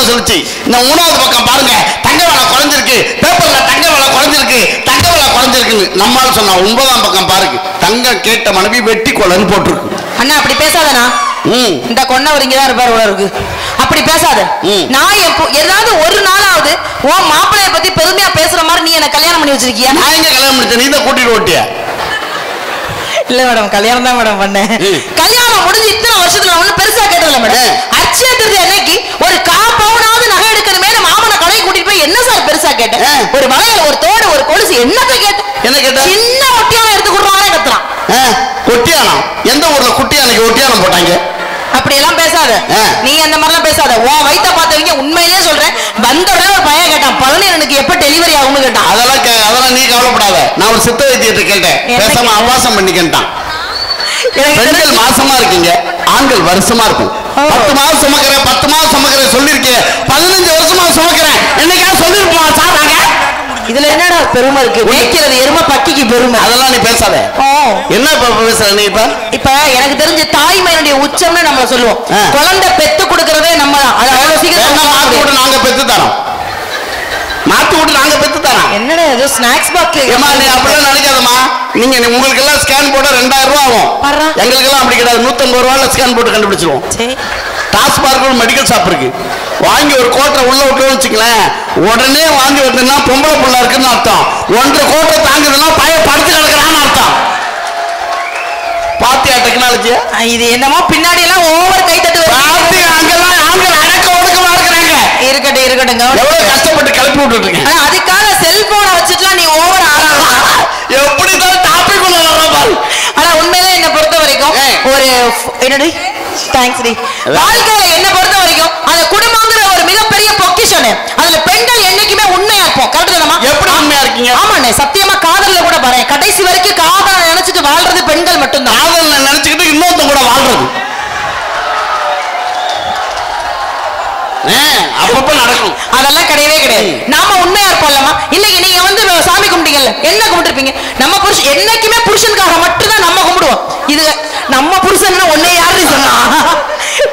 சொல்லிச்சு. இந்த 3வது பக்கம் பாருங்க, தங்க விலை குறைஞ்சிருக்கு, பேப்பர்ல தங்க விலை குறைஞ்சிருக்கு, தங்க விலை குறைஞ்சிருக்குன்னு. நம்மால சொன்னா 9ஆம் பக்கம் பாருங்க, தங்கம் கேட்ட மனைவி வெட்டி கொலைன்னு போட்டிருக்கு. அண்ணா அப்படி பேசாதண்ணா. இந்த கொன்னவர் இங்கதான் இருப்பாரு போல இருக்கு. அப்படி பேசாத. நான் ஏதாவது ஒரு நாளாவது உன் மாப்பிள்ளைய பத்தி பெருமையா பேசுற மாதிரி நீ என்ன கல்யாணம் பண்ணி வச்சிருக்கியா? நான் எங்க கல்யாணம் பண்ணிட்டேன், நீ தான் கூட்டிட்டு ஓட்டியா? இல்ல மேடம், கல்யாணம் தான் மேடம் பண்ணேன். கல்யாணம் முடிஞ்சு இத்தனை வருஷத்துல ஒண்ணு பெருசா கேட்டதில்ல மேடம். அட்சய திருதி அன்னைக்கு ஒரு 1/4 பவுனாவது நகை எடுக்கணுமே மாமனை கடையை கூட்டிட்டு போய் என்ன சார் பெருசா கேட்டேன்? ஒரு வளையல், ஒரு தோடு, ஒரு கொலுசு, என்னத்தை கேட்டேன்? என்ன கேட்ட? சின்ன ஒட்டியானம் எடுத்து கொடுறானே கத்துறான். ஒட்டியானம்? எந்த ஊர்ல குட்டியானுக்கு ஒட்டியானம் போட்டாங்க? அப்படி எல்லாம் பேசாத, நீ அந்த மாதிரிலாம் பேசாத. உன் வயிற்ற பார்த்தவங்க உண்மையிலேயே சொல்றேன், வந்த உடனே ஒரு பையன் கேட்டான், 17 எப்ப டெலிவரி ஆகும்னு கேட்டான். அதெல்லாம் நீ கவலைப்படாத, நான் ஒரு சித்த வைத்தியத்தை கேட்டேன், பேசாம ஆபாசம் பண்ணிக்கிட்டான். பெண்கள் மாசமா இருக்கீங்க, ஆண்கள் வருஷமா இருக்கும். 10 மாதம் சுமக்கிறேன் 10 மாதம் சுமக்கிறேன் சொல்லிருக்கேன், 15 வருஷமா சுமக்கிறேன் என்னைக்கா சொல்லிருப்போம் சார். நாங்க இதுல என்னடா பெருமை இருக்கு? வைக்கிறது எருமை பட்டிக்கு பெருமை. அதெல்லாம் நீ பேசாத. என்ன பேசுற நீ? இப்ப எனக்கு தெரிஞ்ச தாய்மையினுடைய உச்சம்னு நம்ம சொல்லுவோம். குழந்தை பெத்து கொடுக்கறதே நம்ம தான். அது அவ்வளவு சீக்கிரம் மாத்து விட்டு நாங்க பெத்து தரோம், மாத்து விட்டு நாங்க பெத்து தரோம். என்னடா ஏதோ ஸ்நாக்ஸ் பாக்ஸ்? ஏமா நீ அப்படிலாம் நினைக்காதம்மா. நீங்க உங்களுக்கு எல்லாம் ஸ்கேன் போட 2000 ரூபாய் ஆகும். எங்களுக்கு எல்லாம் அப்படி கிடையாது, 150 ரூபாயில ஸ்கேன் போட்டு கண்டுபிடிச்சிருவோம். டாஸ்மார்க் மெடிக்கல் ஷாப் இருக்கு, வாங்கி ஒரு கோட்டை உள்ள விட்டுன்னு வச்சுக்கலாம், உடனே வாங்கி வருதுன்னா பொம்பளை புள்ள இருக்குன்னு அர்த்தம். 1.5 கோட்டை தாங்குதுன்னா பையன் படுத்து கிடக்குறான்னு அர்த்தம். பாத்தியா டெக்னாலஜி? இது என்னமோ பின்னாடி எல்லாம் ஓவர் கை தட்டு பாத்தி. அங்கெல்லாம் ஆண்கள் அடக்க ஒடுக்கமா இருக்கிறாங்க. இருக்கட்டும் இருக்கட்டும், எவ்வளவு கஷ்டப்பட்டு கிளப்பி விட்டுட்டு இருக்கேன். அதுக்காக செல்போனை வச்சுட்டுலாம் நீ ஓவர் ஆகலாம். எப்படிதான் டாபிக் உள்ள பாரு. ஆனா உண்மையிலே என்ன பொறுத்த வரைக்கும் ஒரு என்னடி தேங்க்ஸ் டி, வாழ்க்கையில என்ன பொறுத்த வரைக்கும் அந்த குடும்பங்கிற ஒரு மிகப்பெரிய பொக்கிஷன். அதுல பெண்கள் என்னைக்குமே உண்மையா இருப்போம். கரெக்ட் தானமா? எப்படி உண்மையா இருக்கீங்க? ஆமாண்ணே, சத்தியமா காதல்ல கூட பாரு, கடைசி வரைக்கும் காதலை நினைச்சிட்டு வாழ்றது பெண்கள் மட்டும்தான். காதல் நினைச்சுக்கிட்டு இன்னொருத்த கூட வாழ்றது அப்பப்ப நடக்கும். அதெல்லாம் கிடையவே கிடையாது. நாம உண்மையா இருப்போம்லமா. இன்னைக்கு நீங்க வந்து சாமி கும்பிட்டீங்கல்ல, என்ன கும்பிட்டுருப்பீங்க? நம்ம புருஷன் என்னைக்குமே புருஷனுக்காக மட்டும்தான் நம்ம கும்பிடுவோம். இது நம்ம புருஷன் ஒன்னே யாரு சொன்னா?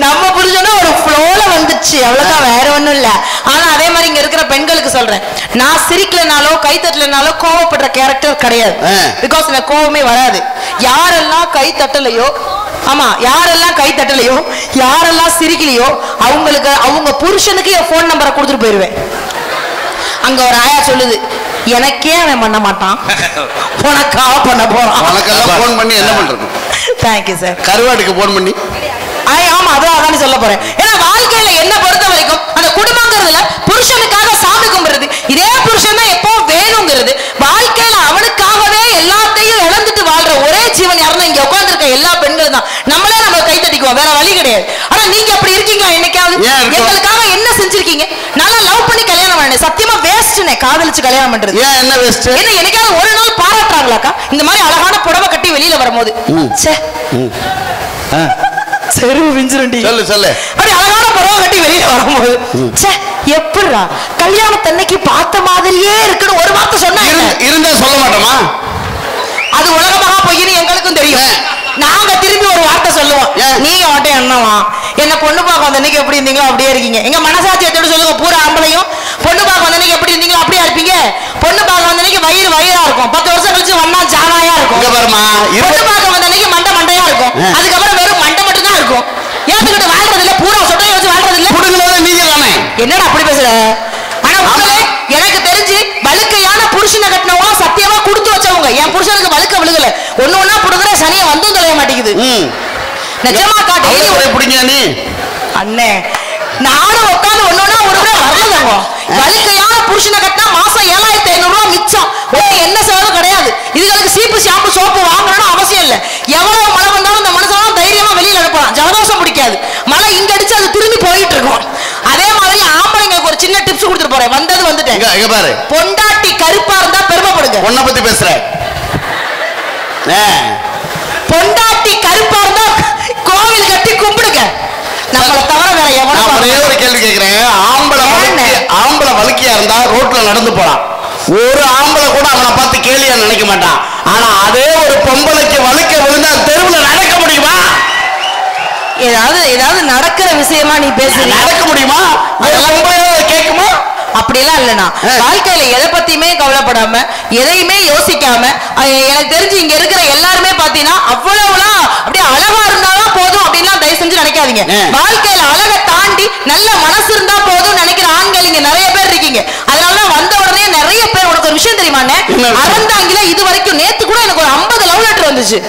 நம்ம புருஷனா ஒரு ஃப்ளோல வந்துச்சு, அவ்வளவுதான், வேற ஒண்ணும் இல்ல. ஆனா அதே மாதிரி இங்க இருக்கிற பெண்களுக்கு சொல்றேன், நான் சிரிக்கலனாலோ கை தட்டலனாலோ கோவப்படுற கேரக்டர் கிடையாது. பிகாஸ் எனக்கு கோவமே வராது. யாரெல்லாம் கை தட்டலையோ, ஆமா, யாரெல்லாம் கை தட்டலையோ, யாரெல்லாம் சிரிக்கலையோ அவங்களுக்கு அவங்க புருஷனுக்கு என் போன் நம்பரை கொடுத்துட்டு போயிருவேன். அங்க ஒரு ஆயா சொல்லுது, எனக்கே அவன் பண்ண மாட்டான், உனக்காக பண்ண போறான். உனக்கெல்லாம் போன் பண்ணி என்ன பண்றது? Thank you sir. கருவாட்டுக்கு போன் பண்ணி ஆமா அதான் சொல்ல போறேன். ஏன்னா வாழ்க்கையில என்ன பொறுத்த வரைக்கும் அந்த குடும்பங்கிறதுல புருஷனுக்காக சாமி கும்பிடுறது, இதே புருஷன் தான் எப்போ வேணுங்கிறது. வாழ்க்கையில அவனுக்காகவே எல்லாத்தையும் இழந்துட்டு வாழ்ற ஒரே ஜீவன் யாருன்னா இங்க உட்கார்ந்து இருக்க எல்லா பெண்கள் தான். நம்மளே நம்ம கை தட்டிக்குவோம், வேற வழி கிடையாது. ஆனா நீங்க அப்படி இருக்கீங்களா? என்னைக்காவது எங்களுக்காக என்ன செஞ்சிருக்கீங்க? நல்லா லவ் பண்ணி கல்யாணம் பண்ணேன், சத்தியமா வேஸ்ட்னே காதலிச்சு கல்யாணம் பண்றது. ஏன் என்ன வேஸ்ட்? என்ன என்னைக்காவது ஒரு நாள் பாராட்டுறாங்களாக்கா இந்த மாதிரி அழகான புடவை கட்டி வெளியில வரும்போது? செரு விஞ்சிரண்டி சொல்லு சொல்லு. அப்படி அழகான புடவை கட்டி வெளியில வரும்போது எப்படிடா கல்யாணத்தன்னைக்கு பார்த்த மாதிரியே இருக்குன்னு ஒரு வார்த்தை சொன்னா இருந்தா சொல்ல மாட்டோமா? அது உலகமாக பொய்ன்னு எங்களுக்கும் தெரியும். நாங்க திரும்பி ஒரு வார்த்தை சொல்லுவோம், நீங்க மட்டும் என்னவா என்ன பொண்ணு பார்க்க வந்த அன்னைக்கு எப்படி இருந்தீங்களோ அப்படியே இருக்கீங்க. எங்க மனசாட்சி எடுத்து சொல்லுங்க, பூரா ஆம்பளையும் பொண்ணு பார்க்க வந்த அன்னைக்கு எப்படி இருந்தீங்களோ அப்படியே இருப்பீங்க. பொண்ணு பார்க்க வந்த அன்னைக்கு வயிறா இருக்கும், 10 வருஷம் கழிச்சு வண்ணா ஜானாயா இருக்கும். பொண்ணு பார்க்க வந்த அன்னைக்கு மண்டையா இருக்கும், அதுக்கப்புறம் வெறும் மண்டை மட்டும் தான் இருக்கும். ஏத்துக்கிட்டு வாழ்றது இல்ல, பூரா சொட்டையை வச்சு வாழ்றது இல்ல. நீங்க தானே என்னடா அப்படி பேசுற? ஆனா உங்களே எனக்கு தெரிஞ்சு வழுக்கையான புருஷனை கட்டினவங்க சத்தியமா கொடுத்து வச்சவங்க. என் புருஷனுக்கு வழுக்க விழுகல, ஒண்ணு புடுங்குற சனியை வந்தும் தொலைய மாட்டேங்குது. நிஜமா காட்டு நீ அண்ணே, நானும் உட்காந்து ஒண்ணு ஒரு முறை வரலதாங்க. வழுக்கையான புருஷனை கட்டினா மாசம் 7500 ரூபாய் மிச்சம். என்ன செலவு கிடையாது. இதுகளுக்கு சீப்பு ஷாம்பு சோப்பு வாங்கணும்னு அவசியம் இல்லை. எவ்வளவு மழை வந்தாலும் இந்த மனுஷன் தைரியமா வெளியில அனுப்பலாம். ஜலதோஷம் பிடிக்காது, மழை இங்க அடிச்சு அது திரும்பி போயிட்டு இருக்கும். அதே மாதிரி ஆம்பளைங்களுக்கு ஒரு சின்ன டிப்ஸ் கொடுத்துட்டு போறேன். வந்தது வந்துட்டேன் பாரு. பொண்டாட்டி கருப்பா இருந்தா பெருமைப்படுங்க. உன்னை பத்தி பேசுறேன். பொண்டாட்டி கருப்பா இருந்தா கோவில் கட்டி கும்பிடுங்க. நம்மளை தவிர வேற எவனும். ஒரே ஒரு கேள்வி கேட்கிறேன், ஆம்பளை வழுக்கியா இருந்தா ரோட்ல நடந்து போலாம், ஒரு ஆம்பளை கூட அவனை பார்த்து கேலியா நினைக்க மாட்டான். ஆனா அதே ஒரு பொம்பளைக்கு வழுக்க விழுந்தா தெருவில் நடக்க முடியுமா? ஏதாவது நடக்கிற விஷயமா நீ பேச நடக்க முடியுமா? பொம்பளை அப்படிலாம் இல்லைண்ணா. வாழ்க்கையில எதை பத்தியுமே கவலைப்படாம எதையுமே யோசிக்காம எனக்கு தெரிஞ்சு இங்க இருக்கிற எல்லாருமே பாத்தீங்கன்னா அவ்வளவுலாம் அப்படியே அழகா இருந்தாலும் போதும் அப்படின்லாம் தயவு செஞ்சு நினைக்காதீங்க. வாழ்க்கையில அழகை தாண்டி நல்ல மனசு இருந்தா போதும் நினைக்கிற ஆண்கள் இங்க நிறைய பேர் இருக்கீங்க. அதனாலதான் வந்த உடனே நிறைய பேர் உனக்கு ஒரு விஷயம் தெரியுமா அறந்தாங்கில இது வரைக்கும் நேத்து கூட எனக்கு ஒரு 50 லவ் லெட்டர் வந்துச்சு.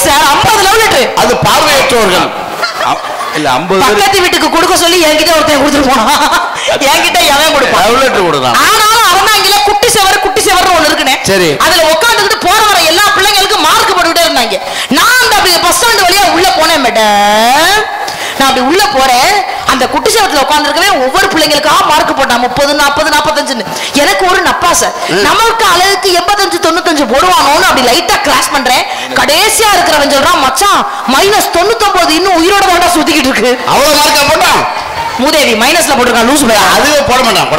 Sir 50 love letter. அது பார்வையற்றவர்கள் இல்ல 50 பக்கத்து வீட்டுக்கு கொடுக்க சொல்லி என்கிட்ட ஒருத்தன் கொடுத்துட்டு போனா என்கிட்ட எவன் கொடுப்பான் லவ் லெட்டர் கொடுத்தான். ஆனாலும் அறந்தாங்கில குட்டி செவர்னு ஒண்ணு இருக்குனே சரி அதுல உட்கார்ந்துட்டு போற வர எல்லா பிள்ளைங்களுக்கும் மார்க் போட்டுட்டே இருந்தாங்க. நான் அந்த அப்படி பஸ் ஸ்டாண்ட் வழியா உள்ள போனேன் மேடம். நான் அப்படி உள்ள போறேன் அந்த குட்டி சேவத்துல உட்கார்ந்துருக்கவே ஒவ்வொரு பிள்ளைங்களுக்கா மார்க் போட்டான் 30 40 45. எனக்கு ஒரு நப்பாசை நமக்கு அழகுக்கு 85 95 போடுவானோன்னு அப்படி லைட்டா கிராஸ் பண்றேன். கடைசியா இருக்கிறவன் சொல்றான் மச்சான் -99 இன்னும் உயிரோட தாண்டா சுத்திக்கிட்டு இருக்கு. அவ்வளவு மார்க்கா போட்டான் மூதேவி மைனஸ்ல போட்டுருக்கான் லூசு பையா. அதுவே போட மாட்டான்.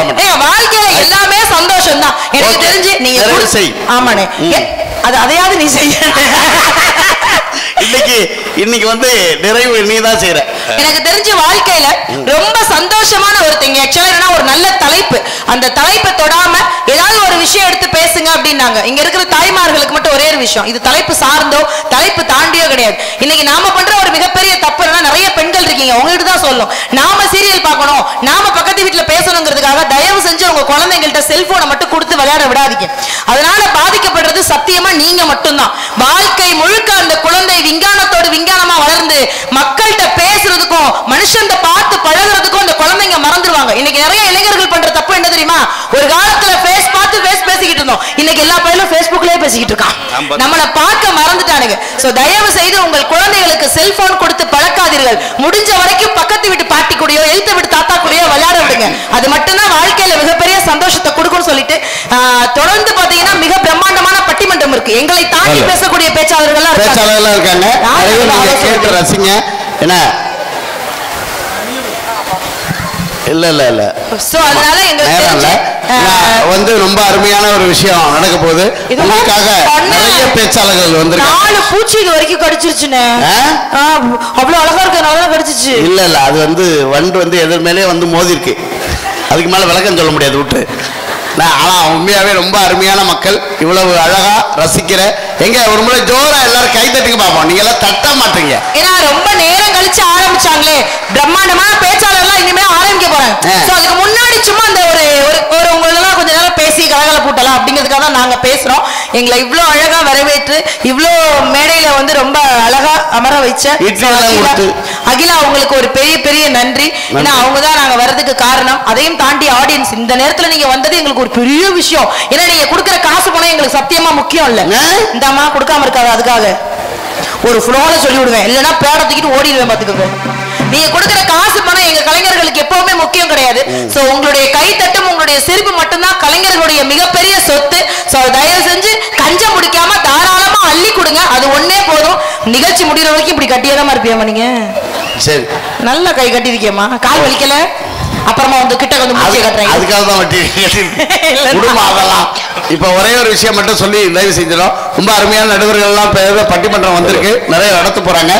வாழ்க்கையில எல்லாமே சந்தோஷம் தான் எனக்கு தெரிஞ்சு. நீங்க ஆமாண்ணே அது அதையாவது நீ செய்ய. இன்னைக்கு வந்து நிறைவு நீ தான் செய்யற. எனக்கு தெரிஞ்ச வாழ்க்கையில ரொம்ப சந்தோஷமான ஒருத்தங்க ஆக்சுவலா ஒரு நல்ல தலைப்பு அந்த தலைப்பை தொடாம ஏதாவது ஒரு விஷயம் எடுத்து பேசுங்க அப்படின்னாங்க. இங்க இருக்கிற தாய்மார்களுக்கு மட்டும் ஒரே ஒரு விஷயம் இது தலைப்பு சார்ந்தோ தலைப்பு தாண்டியோ கிடையாது. இன்னைக்கு நாம பண்ற ஒரு மிகப்பெரிய தப்பு நிறைய பெண்கள் இருக்கீங்க உங்ககிட்ட தான் சொல்லும். நாம சீரியல் பார்க்கணும் நாம பக்கத்து வீட்டுல பேசணுங்கிறதுக்காக தயவு செஞ்சு உங்க குழந்தைங்கள்ட்ட செல்போனை மட்டும் கொடுத்து விளையாட விடாதீங்க. அதனால பாதிக்கப்படுறது சத்தியமா நீங்க மட்டும்தான். வாழ்க்கை முழுக்க அந்த குழந்தை விஞ்ஞானத்தோடு விஞ்ஞானமா வளர்ந்து மக்கள்கிட்ட பேசுறதுக்கும் மனுஷன் பார்த்து பழகுறதுக்கும் அந்த குழந்தைங்க மறந்துடுவாங்க. இன்னைக்கு நிறைய இளைஞர்கள் பண்ற தப்பு என்ன தெரியுமா? ஒரு காலத்துல ஃபேஸ் பார்த்து ஃபேஸ் பேசிக்கிட்டு இருந்தோம். இன்னைக்கு எல்லா பையனும் ஃபேஸ்புக்லயே பேசிக்கிட்டு இருக்கான். நம்மளை பார்க்க மறந்துட்டானுங்க. சோ தயவு செய்து உங்கள் குழந்தைகளுக்கு செல்போன் கொடுத்து பழக்காதீர்கள். முடிஞ்ச வரைக்கும் பக்கத்து வீட்டு பாட்டி கூடயோ எழுத்து வீட்டு தாத்தா கூடயோ விளையாட விடுங்க. அது மட்டும்தான் வாழ்க்கையில மிகப்பெரிய சந்தோஷத்தை கொடுக்கும்னு சொல்லிட்டு தொடர்ந்து பாத்தீங்கன்னா மிக பிரம்மாண்டமான பட்டிமன்றம் இருக்கு. எங்களை தாண்டி பேசக்கூடிய பேச்சாளர்கள் இருக்காங்க. ரசிங்க என்ன இல்ல இல்ல இல்ல சோ அதனால எங்களுக்கு வந்து ரொம்ப அருமையான ஒரு விஷயம் நடக்க போகுது. உங்களுக்காக நிறைய பேச்சாளர்கள் வந்து 4 பூச்சி இது வரைக்கும் கடிச்சிருச்சுனே. அவ்வளவு அழகா இருக்கனால கடிச்சிச்சு. இல்ல இல்ல அது வந்து வண்டு வந்து எதிர் மேலே வந்து மோதி இருக்கு. அதுக்கு மேல விளக்கம் சொல்ல முடியாது விட்டு. ஆனா உண்மையாவே ரொம்ப அருமையான மக்கள் இவ்வளவு அழகா ரசிக்கிற எங்க ஒரு முறை ஜோரா எல்லாரும் கை தட்டுங்க பாப்போம். நீங்க எல்லாம் தட்ட மாட்டீங்க. ஏன்னா ரொம்ப நேரம் கழிச்சு ஆரம்பிச்சாங்களே பிரம்மாண்டமான பேச்சாளர்லாம் இனிமே ஆரம்பிக்க போறாங்க. அதுக்கு முன்னாடி சும்மா அந்த ஒரு உங்களெல்லாம் கொஞ்ச நேரம் பேசி கலகல பூட்டலாம் அப்படிங்கிறதுக்காக தான் நாங்க பேசுறோம். எங்களை இவ்வளவு அழகா வரவேற்று இவ்வளவு மேடையில வந்து ரொம்ப அழகா அமர வச்ச அகிலா அவங்களுக்கு ஒரு பெரிய பெரிய நன்றி. ஏன்னா அவங்கதான் நாங்க வர்றதுக்கு காரணம். அதையும் தாண்டி ஆடியன்ஸ் இந்த நேரத்துல நீங்க வந்தது எங்களுக்கு ஒரு பெரிய விஷயம். ஏன்னா நீங்க கொடுக்குற காசு பணம் எங்களுக்கு சத்தியமா முக்கியம் இல்ல. இந்த அம்மா கொடுக்காம இருக்காது அதுக்காக ஒரு ஃப்ளோல சொல்லி விடுவேன். இல்லைன்னா பேட தூக்கிட்டு ஓடிடுவேன் பாத்துக்கோங்க. நீங்க கொடுக்கிற காசு பணம் எங்க கலைஞர்களுக்கு எப்பவுமே முக்கியம் கிடையாது. சோ உங்களுடைய கைத்தட்டும் உங்களுடைய சிரிப்பு மட்டும்தான் கலைஞர்களுடைய மிகப்பெரிய சொத்து. சோ தயவு செஞ்சு கஞ்சம் முடிக்காம தாராளமா அள்ளி கொடுங்க. அது ஒன்னே போதும். நிகழ்ச்சி முடிகிற வரைக்கும் இப்படி கட்டியதாம இருப்பியாமா நீங்க? சரி நல்லா கை கட்டிருக்கியம்மா. கால் வலிக்கல அப்புறமா வந்து கிட்ட வந்து மூச்சை கட்டுறேன். அதுக்காக தான் வட்டி குடும்பம் அதெல்லாம். இப்ப ஒரே ஒரு விஷயம் மட்டும் சொல்லி தயவு செஞ்சிடும். ரொம்ப அருமையான நடுவர்கள் எல்லாம் பட்டிமன்றம் வந்திருக்கு. நிறைய நடத்த போறாங்க.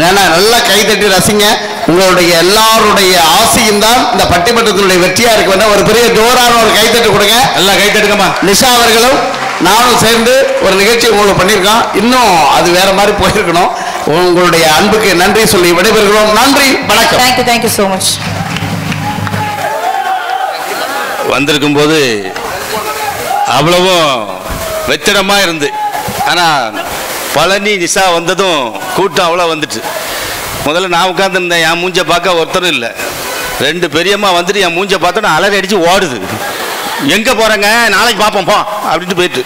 ஏன்னா நல்லா கை தட்டி ரசிங்க. உங்களுடைய எல்லாருடைய ஆசையும் தான் இந்த பட்டிமன்றத்தினுடைய வெற்றியா இருக்க வேண்டாம். ஒரு பெரிய ஜோரான ஒரு கைத்தட்டு கொடுங்க. எல்லாம் கைத்தட்டுங்கம்மா. நிஷா அவர்களும் நானும் சேர்ந்து ஒரு நிகழ்ச்சி உங்களுக்கு பண்ணியிருக்கோம். இன்னும் அது வேற மாதிரி போயிருக்கணும். உங்களுடைய அன்புக்கு நன்றி சொல்லி விடைபெறுகிறோம். நன்றி வணக்கம். Thank you thank you so much. வந்திருக்கும் போது அவ்வளவும் வெற்றிடமா இருந்து, ஆனா பழனி நிஷா வந்ததும் கூட்டம் அவ்வளோ வந்துட்டு. முதல்ல நான் உட்காந்துருந்தேன். என் மூஞ்சை பார்க்க ஒருத்தரும் இல்லை. 2 பெரியம்மா வந்துட்டு என் மூஞ்சை பார்த்தோன்னா அலறி அடித்து ஓடுது. எங்கே போகிறேங்க நாளைக்கு பார்ப்போம் போ அப்படின்ட்டு போயிட்டு.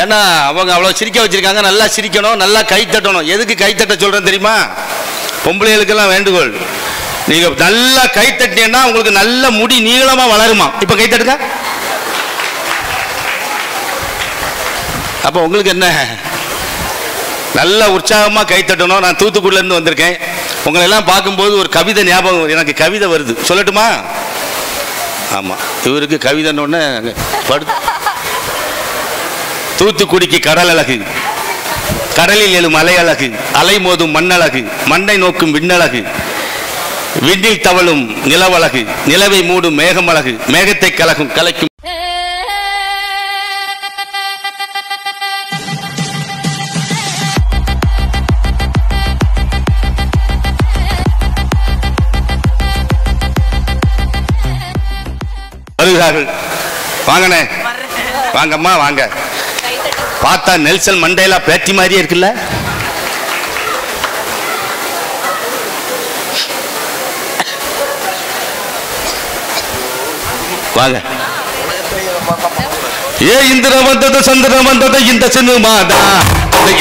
ஏன்னா அவங்க அவ்வளோ சிரிக்க வச்சுருக்காங்க. நல்லா சிரிக்கணும், நல்லா கை தட்டணும். எதுக்கு கை தட்ட சொல்கிறேன்னு தெரியுமா? பொம்பளைகளுக்கெல்லாம் வேண்டுகோள். நீங்கள் நல்லா கை தட்டினீங்கன்னா உங்களுக்கு நல்ல முடி நீளமாக வளருமா. இப்போ கை தட்டுங்க. அப்போ உங்களுக்கு என்ன நல்ல உற்சாகமாக கை தட்டணும். நான் தூத்துக்குடியிலேருந்து வந்திருக்கேன். உங்களெல்லாம் பார்க்கும்போது ஒரு கவிதை ஞாபகம், எனக்கு கவிதை வருது. சொல்லட்டுமா? ஆமாம், இவருக்கு கவிதைன்னு தூத்துக்குடிக்கு கடல் அழகு, கடலில் எழும் அலை அழகு, அலை மோதும் மண்ணழகு, மண்ணை நோக்கும் விண்ணழகு, விண்ணில் தவழும் நிலவழகு, நிலவை மூடும் மேகமழகு, மேகத்தை கலைக்கும் வருகிறார்கள். வாங்கண்ணே, வாங்கம்மா வாங்க. பார்த்தா நெல்சன் மண்டேலா பேட்டி மாதிரியே இருக்குல்ல. வாங்க. ஏ இந்திர வந்தது சந்திர வந்தது இந்த சினிமாதா,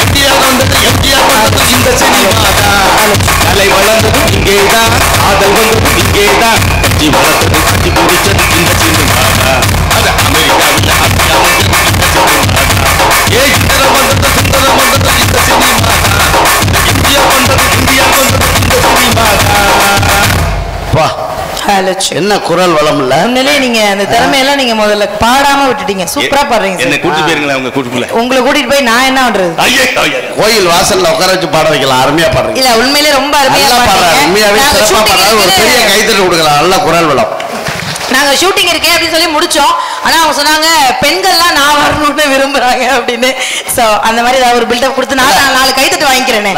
எம்ஜிஆர் வந்தது இந்த சினிமாதா, கலை வளர்ந்தது இங்கேதான், காதல் வந்தது இங்கேதான், கட்சி வளர்ந்தது கட்டி பிடிச்சது இந்த சினிமாதா, அது அமெரிக்காவில் ஆசியா வந்தது இந்த சினிமாதா. ஏ இந்திர வந்தது சுந்தர வந்தது இந்த சினிமாதா, எம்ஜிஆர் வந்தது இந்தியா வந்தது இந்த சினிமாதா. என்ன குரல் வளம் இல்ல. உண்மையிலே நீங்க அந்த திறமையெல்லாம் நீங்க முதல்ல பாடாம விட்டுட்டீங்க. சூப்பரா பாடுறீங்க. என்ன கூட்டி போயிருங்களா உங்க கூட்டுக்குள்ள? உங்களை கூட்டிட்டு போய் நான் என்ன பண்றது? கோயில் வாசல்ல உட்கார வச்சு பாட வைக்கலாம். அருமையா பாடுறீங்க. இல்ல உண்மையிலே ரொம்ப அருமையா பாடுறீங்க. உண்மையாவே சிறப்பா பாடுறாரு. ஒரு பெரிய கைத்தட்டு கொடுக்கலாம். நல்ல குரல் வளம். நாங்க ஷூட்டிங் இருக்கே அப்படின்னு சொல்லி முடிச்சோம். ஆனா அவங்க சொன்னாங்க பெண்கள்லாம் நான் வரணும்னு விரும்புறாங்க அப்படின்னு. சோ அந்த மாதிரி ஏதாவது ஒரு பில்டப் கொடுத்து நான் 4 கைத்தட்டு வாங்கிக்கிறேனே.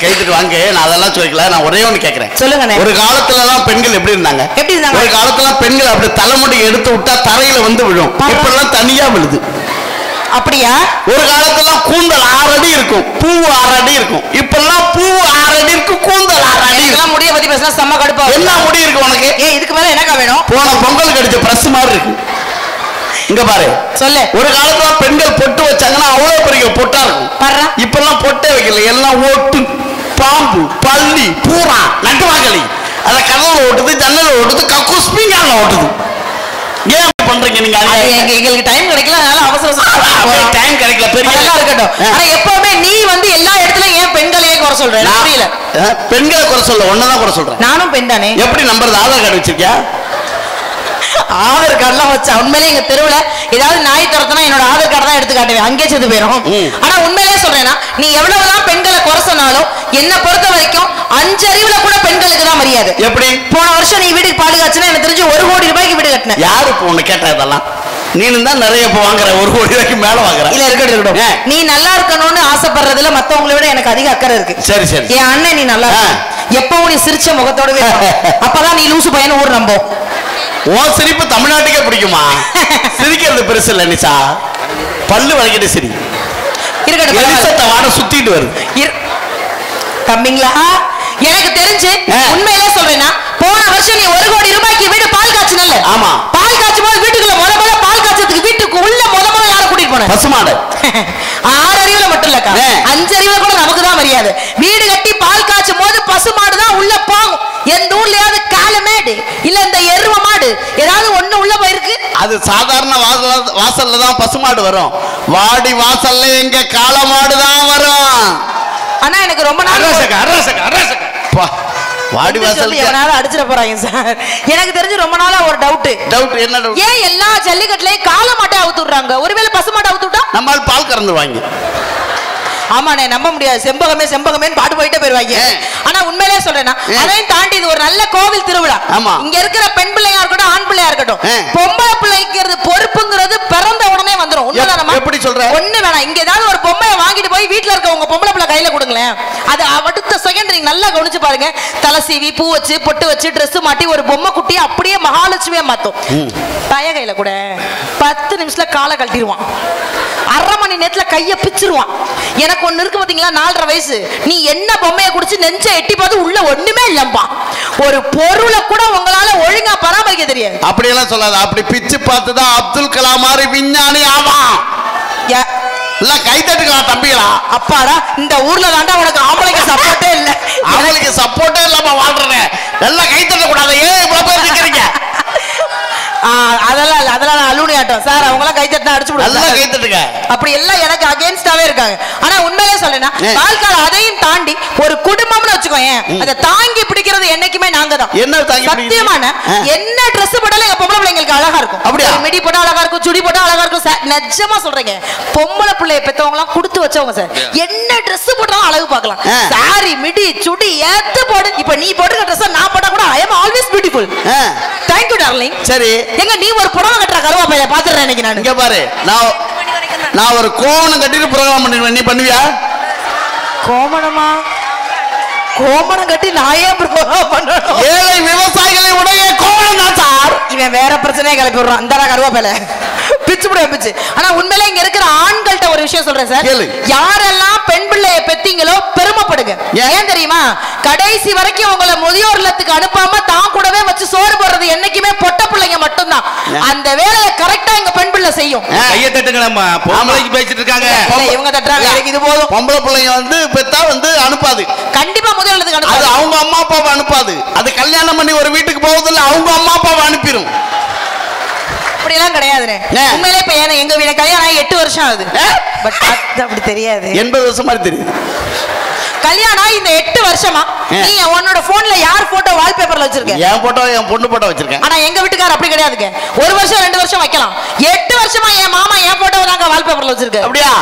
கைத்தட்டு வாங்க. நான் அதெல்லாம் சொல்லிக்கல. நான் ஒரே ஒன்று கேட்கிறேன். சொல்லுங்க. ஒரு காலத்துல எல்லாம் பெண்கள் எப்படி இருந்தாங்க? ஒரு காலத்துல பெண்கள் அப்படி தலைமுடி எடுத்து விட்டா தரையில வந்து விழும். இப்பெல்லாம் தனியா விழுது. அப்படியா? ஒரு காலத்துல கூந்தல் 6 அடி இருக்கும், பூ 6 அடி இருக்கும். இப்பெல்லாம் பூ 6 அடி இருக்கு, கூந்தல் 6 அடி. இதெல்லாம் முடிய பத்தி பேசினா செம்ம கடுப்பா. என்ன முடி இருக்கு உனக்கு? இதுக்கு மேல என்னக்கா வேணும்? போன பொங்கலுக்கு அடிச்ச பிரஸ் மாதிரி இருக்கு. இங்க பாரு சொல்லு. ஒரு காலத்துல பெண்கள் பொட்டு வச்சாங்கன்னா அவ்வளவு பெரிய பொட்டா இருக்கும். இப்பெல்லாம் பொட்டே வைக்கல. எல்லாம் ஓட்டு, பாம்பு, பள்ளி, பூரா, நட்டுவாங்களி, அத கதவுல ஓட்டுது, ஜன்னல ஓட்டுது, கக்கூஸ் பீங்கால ஓட்டுது. ஏன் பண்றீங்க நீங்க? எங்களுக்கு டைம் கிடைக்கல, அதனால அவசர டைம் கிடைக்கல. பெரிய இருக்கட்டும். ஆனா எப்பவுமே நீ வந்து எல்லா இடத்துலயும் ஏன் பெண்களையே குறை சொல்ற? புரியல. பெண்களை குறை சொல்ல, ஒன்னதான் குறை சொல்றேன். நானும் பெண் தானே. எப்படி நம்புறது? ஆதார் கார்டு வச்சிருக்கியா? ஆதார் கார்டுலாம் வச்சா உண்மையிலே எங்க தெருவுல ஏதாவது நாய் துரத்தினா என்னோட ஆதார் கார்டு தான் எடுத்து காட்டுவேன். அங்கே செத்து போயிடும். ஆனா உண்மையிலே சொல்றேன்னா நீ எவ்வளவுதான் பெண்களை குறை சொன்னாலும் என்ன பொறுத்த வரைக்கும் 5 அறிவுல கூட பெண்களுக்கு தான் மரியாதை. எப்படி? போன வருஷம் நீ வீட்டுக்கு பாதுகாச்சுன்னா எனக்கு தெரிஞ்சு 1 கோடி ரூபாய்க்கு வீடு கட்டின. யாரு இப்போ உன்னை கேட்டா? இதெல்லாம் நீனும் தான் நிறைய இப்போ வாங்குற. 1 கோடி ரூபாய்க்கு மேல வாங்குற. இல்ல இருக்கட்டும். நீ நல்லா இருக்கணும்னு ஆசைப்படுறதுல மத்தவங்களை விட எனக்கு அதிக அக்கறை இருக்கு. சரி சரி. என் அண்ணன் நீ நல்லா எப்பவும் நீ சிரிச்ச முகத்தோடவே அப்பதான் நீ லூசு பையன் ஊர் நம்பும். உன் சிரிப்பு தமிழ்நாட்டுக்கே பிடிக்குமா? சிரிக்கிறது பெருசு இல்ல நிசா. பல்லு வளைக்கிட்டு சரி இருக்கட்டும். வாட சுத்திட்டு வருது தம்பிங்களா. எனக்கு தெரிஞ்சு உண்மையிலே சொல்றேன்னா போன வருஷம் நீ 1 கோடி ரூபாய்க்கு வீடு பால் காய்ச்சினல்ல? ஆமா. பால் காய்ச்சும் போது வீட்டுக்குள்ள முதல்ல பால் காய்ச்சதுக்கு வீட்டுக்கு உள்ள முதல்ல யாரை கூட்டிட்டு போன? பசுமாடு. 6 அறிவுல மட்டும் இல்லக்கா, 5 அறிவுல கூட நமக்கு தான் மரியாதை. வீடு கட்டி பால் காய்ச்சும் போது பசுமாடு தான் உள்ள போகும். எந்த ஊர்லயாவது காலமேடு இல்ல இந்த எருவ மாடு ஏதாவது ஒண்ணு உள்ள போயிருக்கு? அது சாதாரண வாசல்ல தான் பசுமாடு வரும். வாடி வாசல்ல எங்க காலமாடு தான் வரும். ஆனா எனக்கு ரொம்ப நாள் வாடி வாசல் எவனால அடிச்சிட போறாங்க சார். எனக்கு தெரிஞ்சு ரொம்ப நாளா ஒரு டவுட். என்ன டவுட்? ஏன் எல்லா ஜல்லிக்கட்டுலயும் கால மாட்டை அவுத்து விடுறாங்க? ஒருவேளை பசு மாட்டை அவுத்து விட்டா நம்மால் பால் கறந்துருவாங்க. ஆமாண்ணே, நம்ப முடியாது. செம்பகமே செம்பகமேன்னு பாட்டு போயிட்டே போயிருவாங்க. ஆனா உண்மையிலே சொல்றேன்னா அதையும் தாண்டி இது ஒரு நல்ல கோவில் திருவிழா. இங்க இருக்கிற பெண் பிள்ளையா இருக்கட்டும் ஆண் பிள்ளையா இருக்கட்டும், பொம்பளை பிள்ளைங்கிறது பொறுப்புங்கிறது பிறந்த உடனே வந்துடும். உண்மைதானமா? எப்படி சொல்ற? ஒண்ணு வேணாம். இங்க ஏதாவது ஒரு பொம்மையை வாங்கிட்டு போய் வீட்டுல இருக்க உங்க பொம்பளை பிள்ளை கையில கொடுங்களேன். அது அடுத்த செகண்ட் நீங்க நல்லா கவனிச்சு பாருங்க. தலை சீவி பூ வச்சு பொட்டு வச்சு ட்ரெஸ் மாட்டி ஒரு பொம்மை குட்டியை அப்படியே மகாலட்சுமியா மாத்தும். பய கையில கூட 10 நிமிஷத்துல காலை கழட்டிடுவான். 1/2 மணி நேரத்துல கைய பிச்சிருவான். எனக்கு ஒண்ணு இருக்கு பாத்தீங்களா, 4.5 வயசு. நீ என்ன பொம்மையை குடிச்சு நெஞ்ச எட்டி பார்த்து உள்ள ஒண்ணுமே இல்லம்பா. ஒரு பொருளை கூட உங்களால ஒழுங்கா பராமரிக்க தெரியாது. அப்படியெல்லாம் சொல்லாத. அப்படி பிச்சு பார்த்துதான் அப்துல் கலாம் மாதிரி விஞ்ஞானி ஆவான். இல்ல கை தட்டுக்கலாம் தம்பிகளா. அப்பாடா, இந்த ஊர்ல தாண்டா உனக்கு ஆம்பளைக்கு சப்போர்ட்டே இல்ல. ஆம்பளைக்கு சப்போர்ட்டே இல்லாம வாழ்றேன். எல்லாம் கை தட்ட கூடாது. ஏன் இவ்வளவு பேர் நிக்கிறீங்க? அதெல்லாம் இல்ல, அதெல்லாம் நான் அலுவலி ஆட்டம். கேட்டோம் சார், அவங்க எல்லாம் கை தட்டினா அடிச்சு நல்லா கை தட்டுங்க. அப்படி எல்லாம் எனக்கு அகைன்ஸ்டாவே இருக்காங்க. ஆனா உண்மையிலே சொல்லேன்னா வாழ்க்கையில அதையும் தாண்டி ஒரு குடும்பம்னு வச்சுக்கோங்க, அதை தாங்கி பிடிக்கிறது என்னைக்குமே நாங்க தான். என்ன தாங்கி சத்தியமான என்ன Dress போட்டாலும் எங்க பொம்பளை பிள்ளைங்களுக்கு அழகா இருக்கும். அப்படியே மிடி போட்டா அழகா இருக்கும், சுடி போட்டா அழகா இருக்கும். நிஜமா சொல்றேங்க, பொம்பளை பிள்ளைய பெத்தவங்க எல்லாம் கொடுத்து வச்சவங்க சார். என்ன Dress போட்டாலும் அழகு பார்க்கலாம். சாரி மிடி சுடி ஏத்து போடு. இப்ப நீ போட்டுக்க Dress நான் போட்டா கூட I am always beautiful. Thank you darling. சரி எங்க நீ ஒரு புடவை கட்டற கருவாப்பைய பாத்துறேன் இன்னைக்கு நான். இங்க பாரு, நான் ஒரு கோவணம் கட்டிட்டு ப்ரோகிராம் பண்ணிடுவேன், நீ பண்ணுவியா? கோமணமா? கோமணம் கட்டி நான் ஏன் ப்ரோகிராம் பண்ணணும்? ஏழை விவசாயிகளை உடைய கோவணம் தான் சார். இவன் வேற பிரச்சனையை கிளப்பி விடுறான். இந்த கருவாப்பையில பிச்சு புடிய பிச்சு. ஆனா உண்மையிலே இங்க இருக்கிற ஆண்கள்ட்ட ஒரு விஷயம் சொல்றேன் சார், யாரெல்லாம் பெண் பிள்ளைய பெத்தீங்களோ பெருமைப்படுங்க. ஏன் தெரியுமா? கடைசி வரைக்கும் உங்களை முதியோர் இல்லத்துக்கு அனுப்பாம தான் கூடவே வச்சு சோறு போடுறது என்னைக்குமே பொட்ட பிள்ளைங்க மட்டும்தான். அந்த வேலையை கரெக்டா எங்க பெண் பிள்ளை செய்யும். கையை தட்டுங்களம்மா, பொம்பளைக்கு பேசிட்டு இருக்காங்க. இவங்க தட்டுறாங்க, எனக்கு இது போதும். பொம்பளை பிள்ளைங்க வந்து பெத்தா வந்து அனுப்பாது, கண்டிப்பா முதியோர் இல்லத்துக்கு அனுப்பாது. அது அவங்க அம்மா அப்பாவை அனுப்பாது. அது கல்யாணம் பண்ணி ஒரு வீட்டுக்கு போவதில்லை, அவங்க அம்மா அப்பாவை அனுப்பிடும். அப்படி எல்லாம் கிடையாதுனே. உண்மையிலே இப்ப எங்க வீட கல்யாணம் ஆகி 8 வருஷம் ஆகுது. பட் அப்படி தெரியாது, 80 வருஷம் மாதிரி தெரியுது. கல்யாணம் இந்த 8 வருஷமா நீ உன்னோட போன்ல யார் போட்டோ வால்பேப்பர்ல வச்சிருக்க? என் போட்டோ, என் பொண்ணு போட்டோ வச்சிருக்கேன். ஆனா எங்க வீட்டுக்காரர் அப்படி கிடையாதுங்க. 1 வருஷம் 2 வருஷம் வைக்கலாம். 8 வருஷமா என் மாமா என் போட்டோ தாங்க வால்பேப்பர்ல வச்சிருக்க. அப்படியா?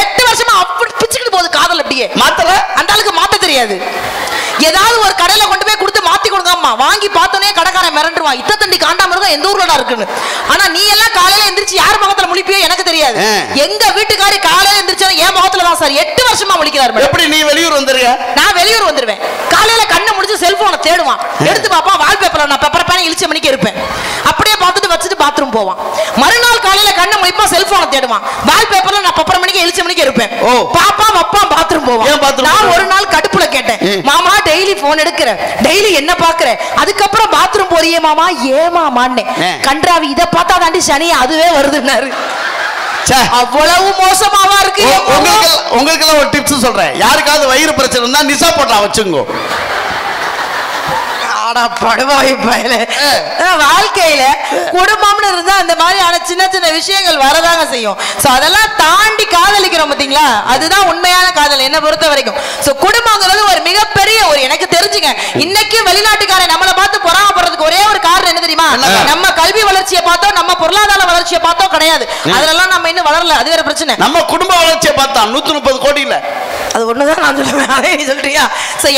8 வருஷமா அப்படி பிச்சுக்கிட்டு போகுது காதல். அப்படியே மாத்தல, அந்த ஆளுக்கு மாத்த தெரியாது. ஏதாவது ஒரு கடையில கொண்டு போய் கொடுத்து மாத்தி கொடுங்கம்மா, வாங்கி பார்த்தோன்னே கடைக்காரன் மிரண்டுருவான், இத்த தண்டி காண்டாம இருக்கும் எந்த ஊர்லடா இருக்குன்னு. ஆனா நீ எல்லாம் காலையில எந்திரிச்சு யார் முகத்துல முழிப்பியோ எனக்கு தெரியாது. எங்க வீட்டுக்காரி காலையில எந்திரிச்சா என் முகத்துல தான் சார் 8 வருஷமா முழிக்கிறாரு. எப்படி நீ வெளியூர் வந்துருக்க? நான் வெளியூர் வந்துருவேன். காலையில கண்ணை முடிச்சு செல்போனை தேடுவான், எடுத்து பாப்பா வால்பேப்பர்ல நான் பெப்பர் பேனை இழிச்ச மணிக்கு இருப்பேன். அப்படியே பார்த்துட்டு வச்சுட்டு பாத்ரூம் போவான். மறுநாள் காலையில கண்ணை முடிப்பா செல்போனை தேடுவான், வால்பேப்பர்ல நான் பெப்பர் மணிக்கு இழிச்ச மணிக்கு இருப்பேன். பாப்பா அப்பா பாத்ரூம் போவான். நான் ஒரு நாள் கடுப்புல கேட்டேன், மாமா டெய்லி போன் எடுக்கிற, டெய்லி என்ன பாக்குற, அதுக்கப்புறம் பாத்ரூம் போறியே மாமா, ஏமாமான்னு. கன்றாவி இத பார்த்தா தாண்டி சனி அதுவே வருதுன்னாரு. அவ்வளவு மோசமாவா இருக்கு. உங்களுக்கு ஒரு டிப்ஸ் சொல்றேன், யாருக்காவது வயிறு பிரச்சனை இருந்தா நிசா போட்டா வச்சுங்கோ. வாழ்க்கையில குடும்பம்னு இருந்தா அந்த மாதிரியான சின்ன சின்ன விஷயங்கள் வரதாங்க செய்யும். அதெல்லாம் தாண்டி காதலிக்கிறோம் பாத்தீங்களா, அதுதான் உண்மையான காதல் என்ன பொறுத்த வரைக்கும். குடும்பங்கிறது ஒரு மிகப்பெரிய ஒரு, எனக்கு தெரிஞ்சுங்க, இன்னைக்கு வெளிநாட்டுக்காரன் நம்மளை பார்த்து பொறாமப்படுறதுக்கு ஒரே ஒரு காரணம் என்ன தெரியுமா? நம்ம கல்வி வளர்ச்சியை பார்த்தோம், நம்ம பொருளாதார வளர்ச்சியை பார்த்தோம் கிடையாது. அதெல்லாம் நம்ம இன்னும் வளரல, அது வேற பிரச்சனை. நம்ம குடும்ப வளர்ச்சியை பார்த்தா 130 கோடி இல்ல, அது ஒண்ணுதான் நான் சொல்லுவேன். அதே நீ சொல்றியா?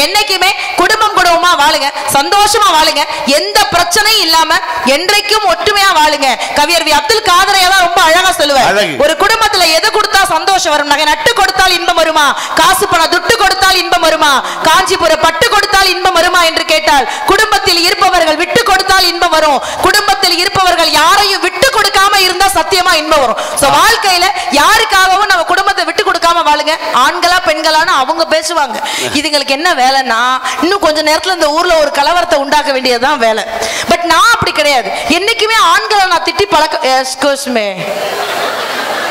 என்னைக்குமே குடும்பம் குடும்பமா வாழுங்க, சந்தோஷமா வாழுங்க, எந்த பிரச்சனையும் இல்லாம என்றைக்கும் ஒற்றுமையா வாழுங்க. கவியர் வி அப்துல் காதரையா தான் ரொம்ப அழகா சொல்லுவார், ஒரு குடும்பத்துல எது கொடுத்தா சந்தோஷம் வரும், நகை நட்டு கொடுத்தால் இன்பம் வருமா, காசு பணம் துட்டு கொடுத்தால் இன்பம் வருமா, காஞ்சிபுர பட்டு கொடுத்தால் இன்பம் வருமா என்று கேட்டால், குடும்பத்தில் இருப்பவர்கள் விட்டு கொடுத்தால் இன்பம் வரும், குடும்பத்தில் இருப்பவர்கள் யாரையும் விட்டு கொடுக்காம இருந்தா சத்தியமா இன்பம் வரும். வாழ்க்கையில யாருக்காகவும் நம்ம குடும்பத்தை விட்டு கொடுக்காம வாழுங்க. ஆண்களா பெண்களான அவங்க பேசுவாங்க, இதுங்களுக்கு என்ன வேலைன்னா இன்னும் கொஞ்ச நேரத்துல இந்த ஊர்ல ஒரு கலவரத்தை உண்டாக்க வேண்டியதுதான் வேலை. பட் நான் அப்படி கிடையாது. என்னைக்குமே ஆண்களை நான் திட்டி பழக்க, எக்ஸ்கியூஸ் மீ,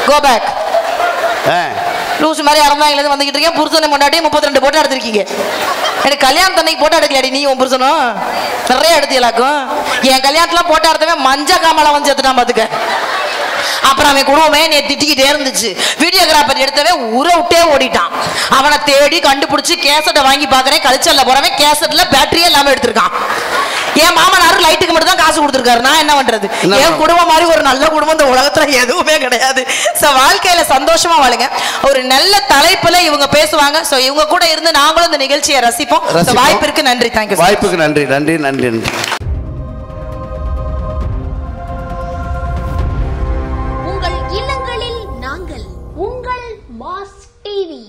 கோ பேக், லூசு மாதிரி அரந்தாங்க வந்துகிட்டு இருக்கேன். புருஷனை முன்னாடி 32 போட்டோ எடுத்திருக்கீங்க. எனக்கு கல்யாணம் அன்னைக்கு போட்டோ எடுக்கலையாடி நீ உன் புருஷனும்? நிறைய எடுத்துக்கலாக்கும். என் கல்யாணத்துல போட்டோ எடுத்தவன் மஞ்ச காமலா வந்து சேர்த்துட்டான் பாத்துக்க. அப்புறம் அவன் குடும்பமே நீ திட்டிக்கிட்டே இருந்துச்சு. வீடியோகிராஃபர் எடுத்தவே உர விட்டே ஓடிட்டான். அவனை தேடி கண்டுபிடிச்சு கேசட்டை வாங்கி பாக்குறேன், கழிச்சல்ல போறவன் கேசட்ல பேட்டரியே இல்லாம எடுத்திருக்கான். என் மாமனார் லைட்டுக்கு மட்டும் தான் காசு கொடுத்துருக்காரு. நான் என்ன பண்றது? என் குடும்பம் மாதிரி ஒரு நல்ல குடும்பம் இந்த உலகத்துல எதுவுமே கிடையாது. வாழ்க்கையில சந்தோஷமா வாழுங்க. ஒரு நல்ல தலைப்புல இவங்க பேசுவாங்க. இவங்க கூட இருந்து நாங்களும் இந்த நிகழ்ச்சியை ரசிப்போம். வாய்ப்பிற்கு நன்றி. தேங்க்யூ. வாய்ப்புக்கு நன்றி நன்றி நன்றி நன்றி. உங்கள் இல்லங்களில் நாங்கள், உங்கள் மாஸ் டிவி.